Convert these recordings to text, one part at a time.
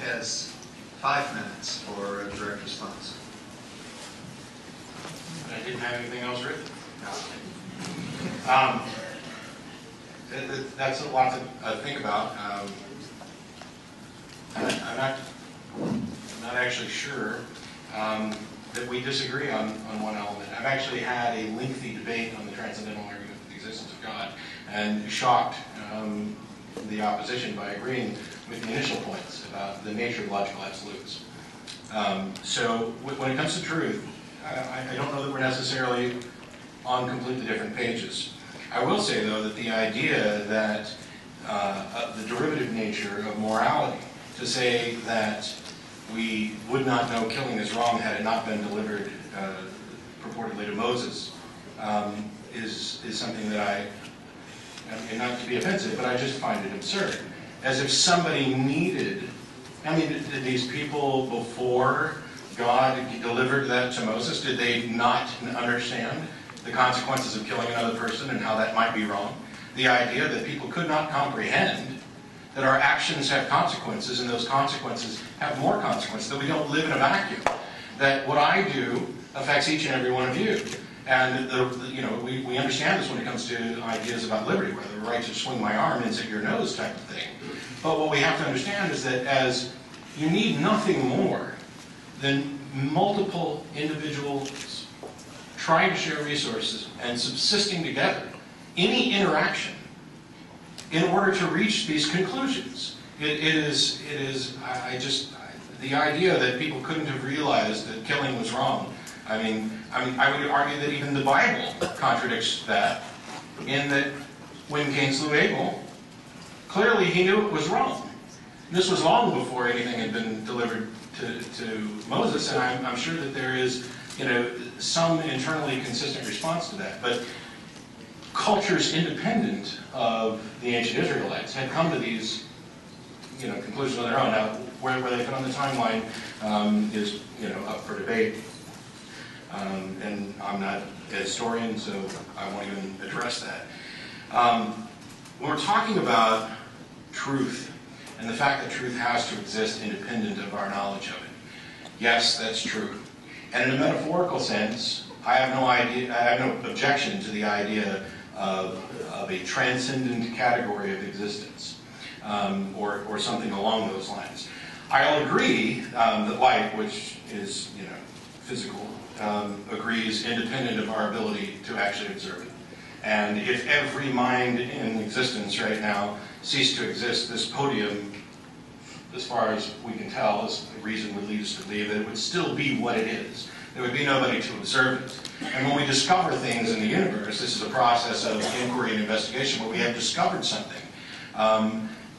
has 5 minutes for a direct response. I didn't have anything else written. That's a lot to think about. I'm not actually sure that we disagree on one element. I've actually had a lengthy debate on the transcendental argument for the existence of God, and shocked the opposition by agreeing with the initial points about the nature of logical absolutes. So when it comes to truth, I don't know that we're necessarily on completely different pages. I will say, though, that the idea that the derivative nature of morality, to say that we would not know killing is wrong had it not been delivered purportedly to Moses, is something that and not to be offensive, but I just find it absurd. As if somebody needed, I mean, did these people before God delivered that to Moses, did they not understand the consequences of killing another person and how that might be wrong? The idea that people could not comprehend that our actions have consequences, and those consequences have more consequences, that we don't live in a vacuum, that what I do affects each and every one of you. And we understand this when it comes to ideas about liberty, where the right to swing my arm ends at your nose type of thing. But what we have to understand is that as you need nothing more than multiple individuals trying to share resources and subsisting together, any interaction, in order to reach these conclusions. The idea that people couldn't have realized that killing was wrong. I would argue that even the Bible contradicts that, in that when Cain slew Abel, clearly he knew it was wrong. This was long before anything had been delivered to Moses, and I'm sure that there is, some internally consistent response to that. But cultures independent of the ancient Israelites had come to these, conclusions on their own. Now, where they put on the timeline is, up for debate. And I'm not a historian, so I won't even address that. When we're talking about truth and the fact that truth has to exist independent of our knowledge of it, yes, that's true. And in a metaphorical sense, I have no objection to the idea of a transcendent category of existence, or something along those lines. I'll agree that light, which is physical, agrees independent of our ability to actually observe it. And if every mind in existence right now ceased to exist, this podium, as far as we can tell, this reason would lead us to believe that it would still be what it is. There would be nobody to observe it. And when we discover things in the universe, this is a process of inquiry and investigation, where we have discovered something.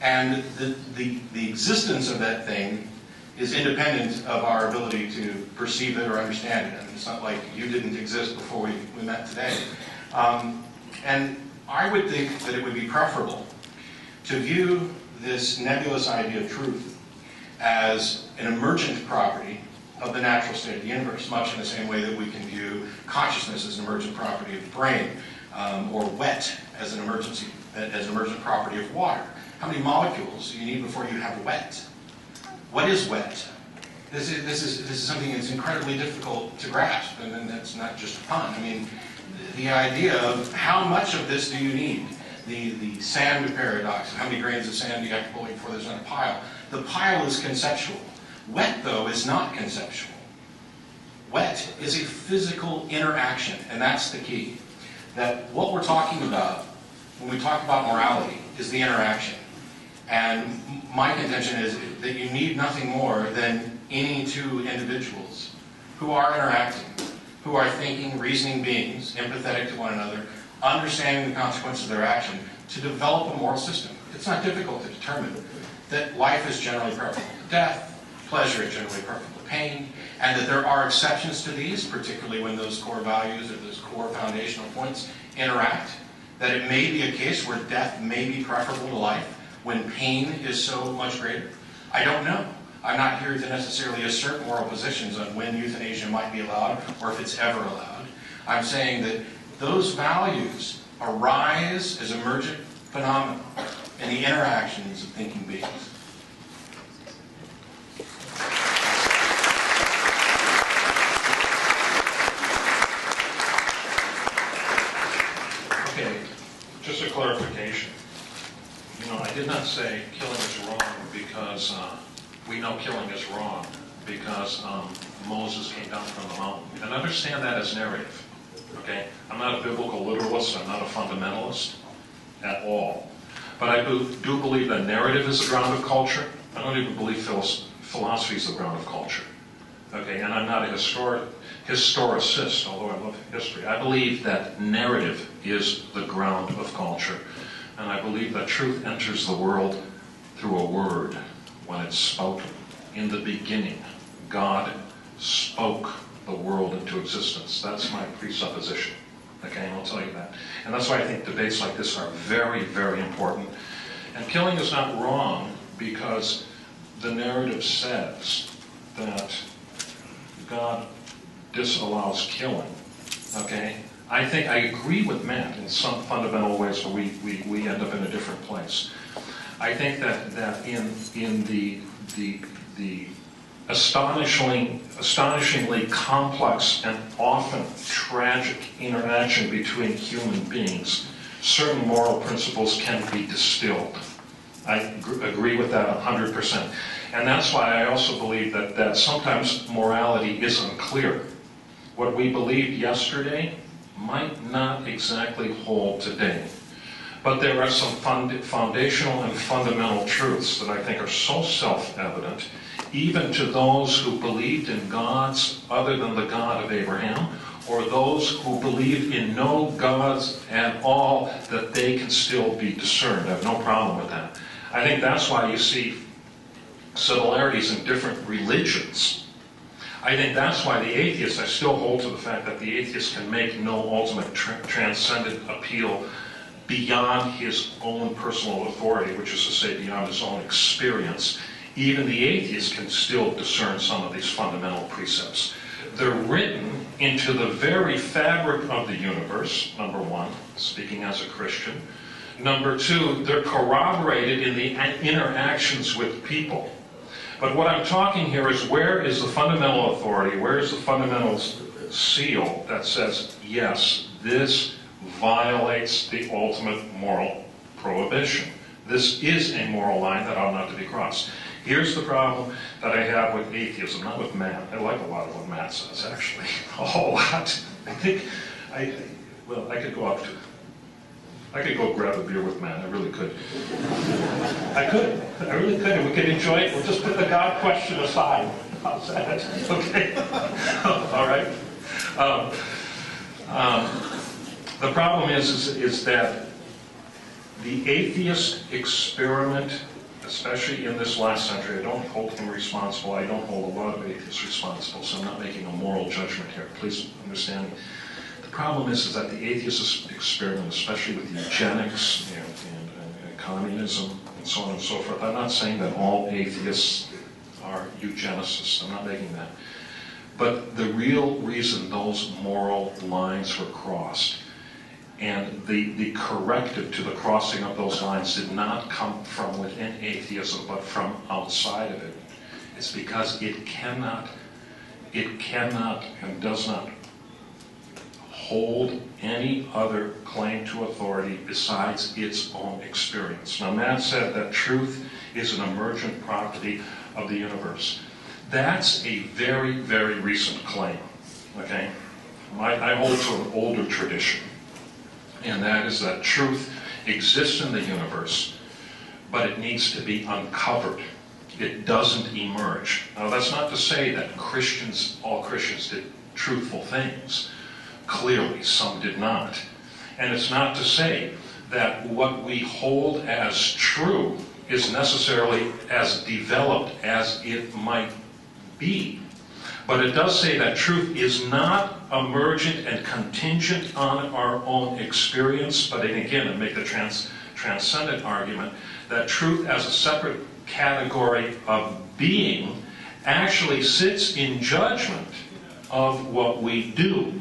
And the existence of that thing is independent of our ability to perceive it or understand it. I mean, it's not like you didn't exist before we met today. And I would think that it would be preferable to view this nebulous idea of truth as an emergent property of the natural state of the universe, much in the same way that we can view consciousness as an emergent property of the brain, or wet as an emergent property of water. How many molecules do you need before you have wet? What is wet? This is something that's incredibly difficult to grasp, and then that's not just a pun. I mean, the idea of how much of this do you need? The sand paradox, how many grains of sand do you have to pull before there's not a pile? The pile is conceptual. Wet, though, is not conceptual. Wet is a physical interaction, and that's the key. That what we're talking about when we talk about morality is the interaction. And my contention is that you need nothing more than any two individuals who are interacting, who are thinking, reasoning beings, empathetic to one another, understanding the consequences of their action, to develop a moral system. It's not difficult to determine that life is generally preferable to death, pleasure is generally preferable to pain, and that there are exceptions to these, particularly when those core values or those core foundational points interact, that it may be a case where death may be preferable to life when pain is so much greater. I don't know. I'm not here to necessarily assert moral positions on when euthanasia might be allowed or if it's ever allowed. I'm saying that those values arise as emergent phenomena in the interactions of thinking beings. You know, I did not say killing is wrong because we know killing is wrong because Moses came down from the mountain. And understand that as narrative, okay? I'm not a biblical literalist, I'm not a fundamentalist at all. But I do believe that narrative is the ground of culture. I don't even believe philosophy is the ground of culture, okay? And I'm not a historicist, although I love history. I believe that narrative is the ground of culture. And I believe that truth enters the world through a word when it's spoken. In the beginning, God spoke the world into existence. That's my presupposition. Okay, and I'll tell you that. And that's why I think debates like this are very, very important. And killing is not wrong because the narrative says that God disallows killing. Okay? I think I agree with Matt in some fundamental ways where we end up in a different place. I think that in the astonishingly complex and often tragic interaction between human beings, certain moral principles can be distilled. I agree with that 100%. And that's why I also believe that sometimes morality is unclear. What we believed yesterday might not exactly hold today. But there are some foundational and fundamental truths that I think are so self-evident, even to those who believed in gods other than the God of Abraham, or those who believe in no gods at all, that they can still be discerned. I have no problem with that. I think that's why you see similarities in different religions. I think that's why the atheist, I still hold to the fact that the atheist can make no ultimate transcendent appeal beyond his own personal authority, which is to say beyond his own experience. Even the atheist can still discern some of these fundamental precepts. They're written into the very fabric of the universe, number one, speaking as a Christian. Number two, they're corroborated in the interactions with people. But what I'm talking here is, where is the fundamental authority, where is the fundamental seal that says, yes, this violates the ultimate moral prohibition. This is a moral line that ought not to be crossed. Here's the problem that I have with atheism, not with Matt. I like a lot of what Matt says, actually. A whole lot. I think, I could go grab a beer with Matt. I really could. I really could, and we could enjoy it. We'll just put the God question aside. How's that? Okay? All right? The problem is that the atheist experiment, especially in this last century, I don't hold him responsible. I don't hold a lot of atheists responsible, so I'm not making a moral judgment here. Please understand me. The problem is that the atheist experiment, especially with eugenics and communism and so on and so forth, I'm not saying that all atheists are eugenicists. I'm not making that. But the real reason those moral lines were crossed, and the corrective to the crossing of those lines, did not come from within atheism, but from outside of it. It's because it cannot and does not hold any other claim to authority besides its own experience. Now, Matt said that truth is an emergent property of the universe. That's a very, very recent claim, okay? I hold to an older tradition, and that is that truth exists in the universe, but it needs to be uncovered. It doesn't emerge. Now, that's not to say that all Christians did truthful things. Clearly, some did not. And it's not to say that what we hold as true is necessarily as developed as it might be. But it does say that truth is not emergent and contingent on our own experience, but again, I make the transcendent argument that truth as a separate category of being actually sits in judgment of what we do.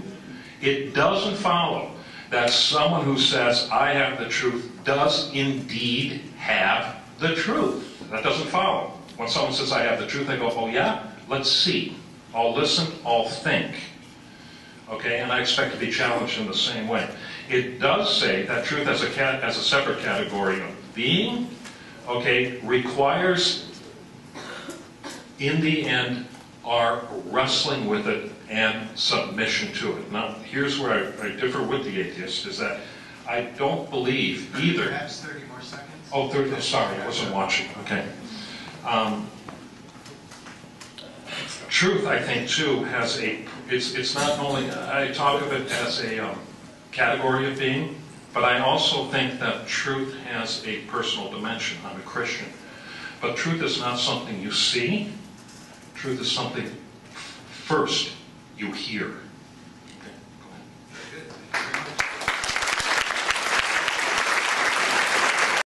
It doesn't follow that someone who says, I have the truth, does indeed have the truth. That doesn't follow. When someone says, I have the truth, I go, oh yeah? Let's see. I'll listen, I'll think. Okay, and I expect to be challenged in the same way. it does say that truth as a separate category of being, okay, requires, in the end, our wrestling with it and submission to it. Now, here's where I differ with the atheist, is that I don't believe either. Perhaps 30 more seconds? Oh, 30, sorry, I wasn't watching, okay. Truth, I think, too, has it's not only, I talk of it as a category of being, but I also think that truth has a personal dimension. I'm a Christian. But truth is not something you see. Truth is something, first, you hear.